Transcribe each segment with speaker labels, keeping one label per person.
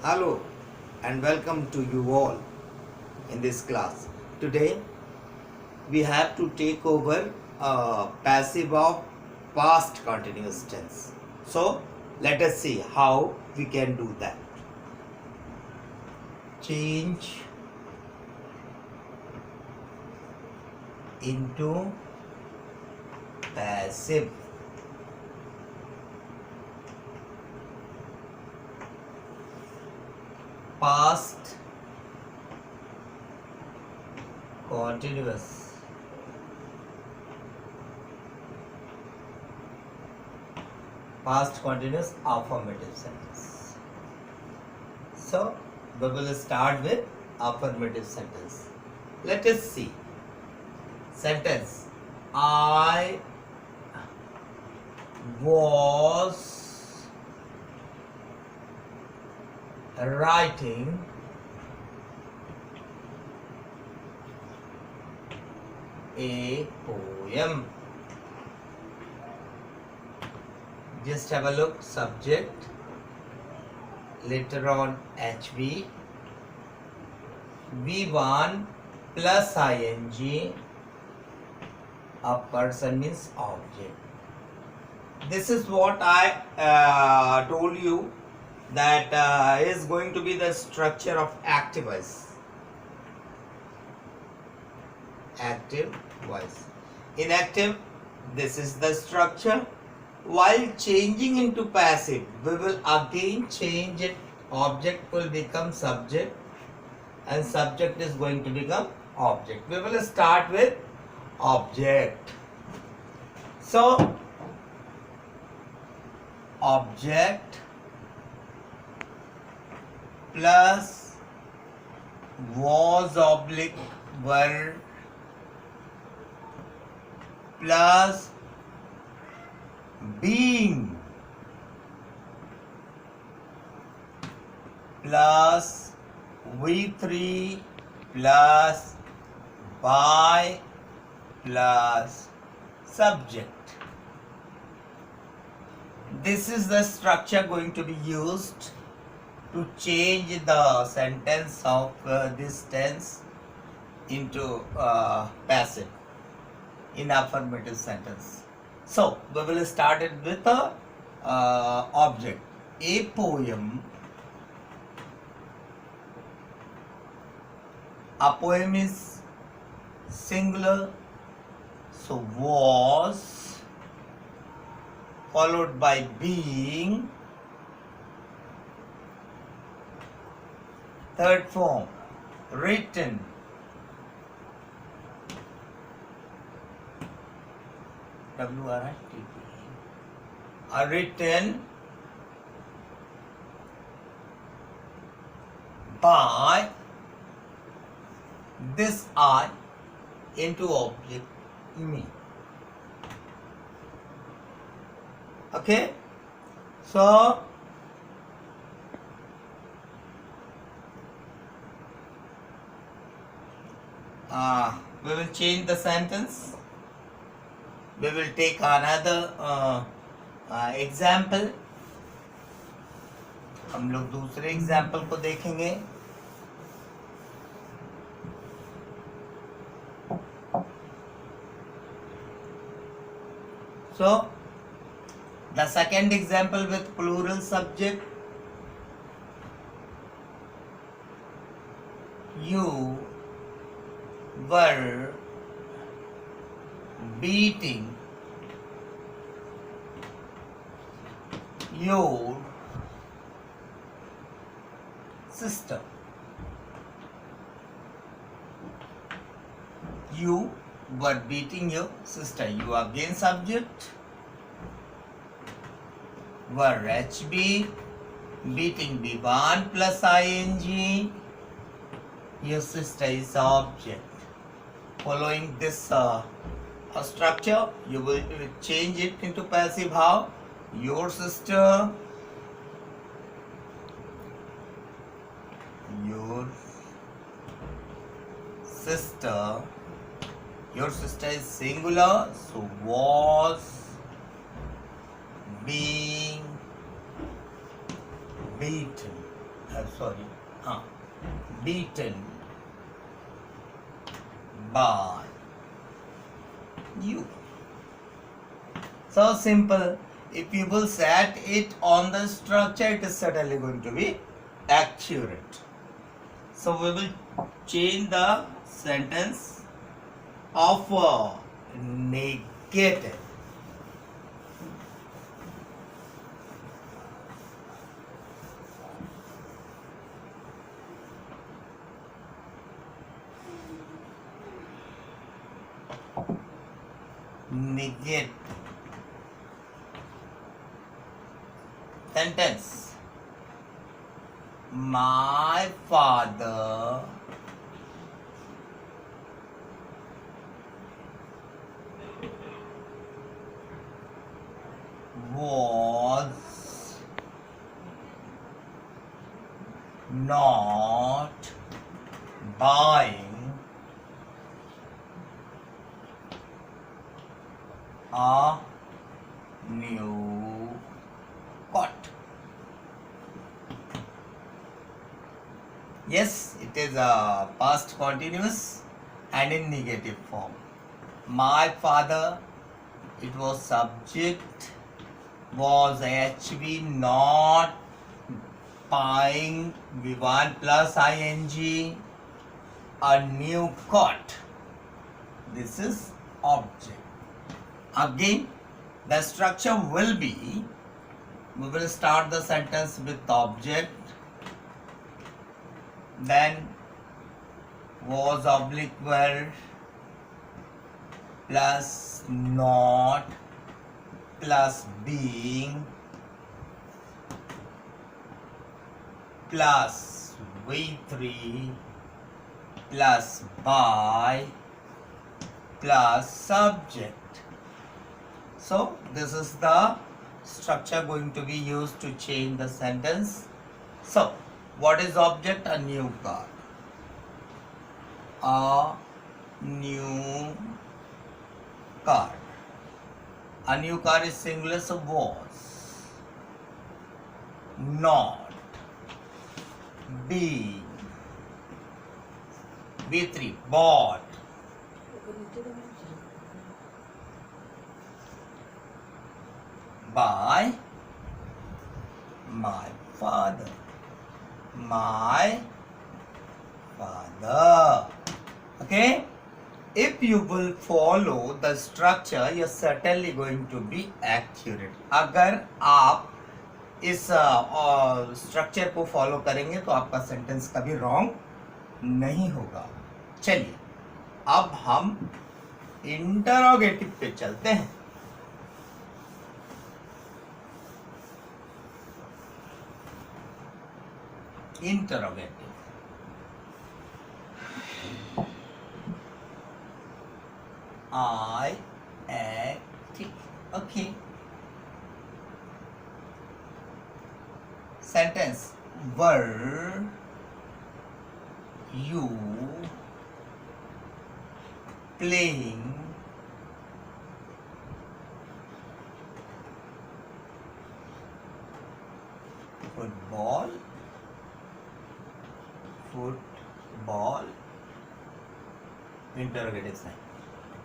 Speaker 1: Hello and welcome to you all in this class. Today we have to take over passive of past continuous tense. So let us see how we can do that. Change into passive. Past continuous. Past continuous affirmative sentence. So we will start with affirmative sentence. Let us see. Sentence. I was writing a poem. Just have a look. Subject, later on HV, V1 plus ing, a person means object. This is what I told you that is going to be the structure of active voice. Active voice. In active, this is the structure. While changing into passive, we will again change it. Object will become subject and subject is going to become object. We will start with object. So, object plus was oblique were plus being plus V3 plus by plus subject. This is the structure going to be used to change the sentence of this tense into passive in affirmative sentence. So we will start it with a object. A poem. A poem is singular, so was followed by being. Third form, written. W-R-I-T-T. Written by this I into object me. Okay, so we will change the sentence. We will take another example. हम लोग दूसरे example को देखेंगे. So, the second example with plural subject. You were beating your sister. You were beating your sister. You again subject. Were HB, beating B1 plus ing. Your sister is object. Following this structure, you will change it into passive. How? Your sister. Your sister. Your sister is singular, so was being beaten. sorry, beaten by you. So simple. If you will set it on the structure, it is certainly going to be accurate. So we will change the sentence of negative. Negate sentence. My father was not buying a new cot. Yes, it is a past continuous and in negative form. My father, it was subject, was HV not buying V1 plus ing a new cot. This is object. Again, the structure will be, we will start the sentence with object, then was oblique were plus not plus being plus V3 plus by plus subject. So this is the structure going to be used to change the sentence. So what is object? A new car. A new car. A new car is singular, so was. Not. Being. B3. Bought. By my father. My father. Okay? If you will follow the structure, you're certainly going to be accurate. अगर आप इस structure को follow करेंगे तो आपका sentence कभी wrong नहीं होगा. चलिए अब हम इंटरोगेटिव पे चलते हैं. Interrogative. I active. Okay. Sentence. Were you playing football? Football. Interrogative sign.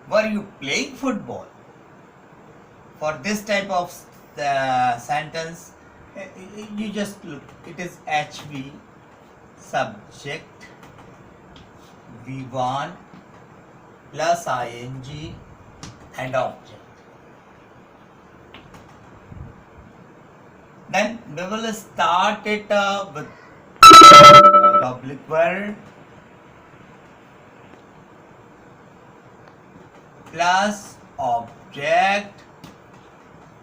Speaker 1: Were you playing football? For this type of sentence, you just look. It is HV subject V1 plus ing and object. Then we will start it with oblique word plus object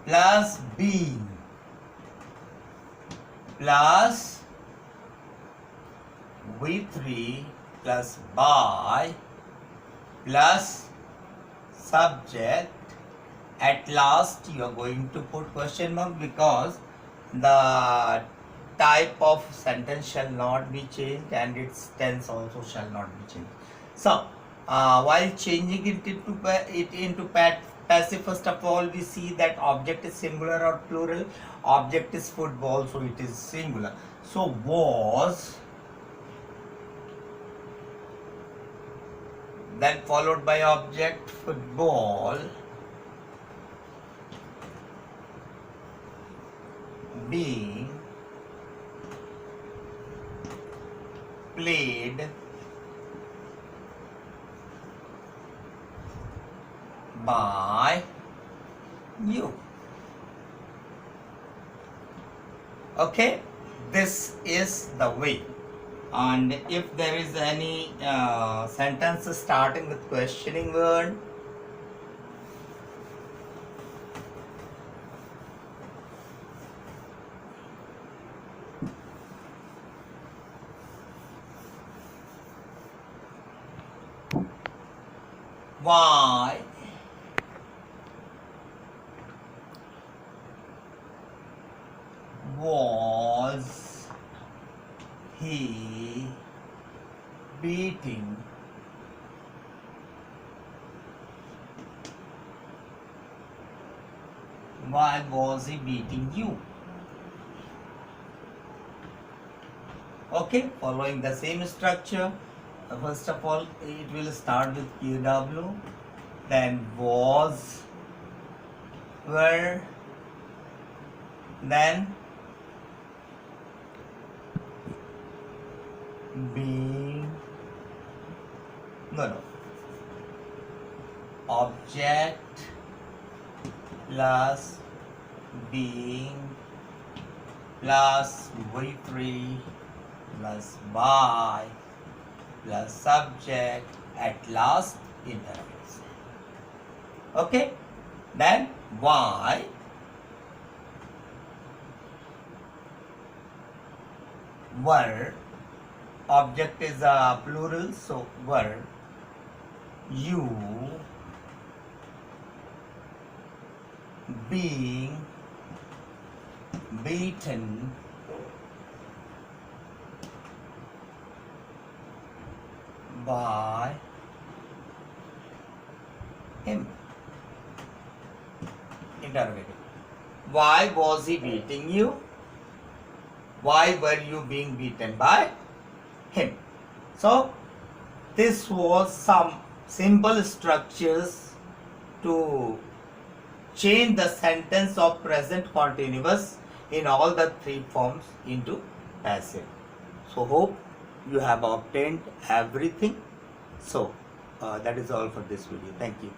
Speaker 1: plus being plus V3 plus by plus subject. At last you are going to put question mark because the type of sentence shall not be changed and its tense also shall not be changed. So while changing it into passive, first of all we see that object is singular or plural. Object is football, so it is singular. So was, then followed by object football, being played by you. Okay, this is the way. And if there is any sentence starting with questioning word, why was he beating why was he beating you? Okay, following the same structure. First of all, it will start with QW, then was, were, then being, no, object plus being plus V3 plus by plus subject, at last interface. Okay, then why were, object is a plural, so were you being beaten by him? Interrogative. Why was he beating you? Why were you being beaten by him? So this was some simple structures to change the sentence of present continuous in all the three forms into passive. So hope you have obtained everything. So that is all for this video. Thank you.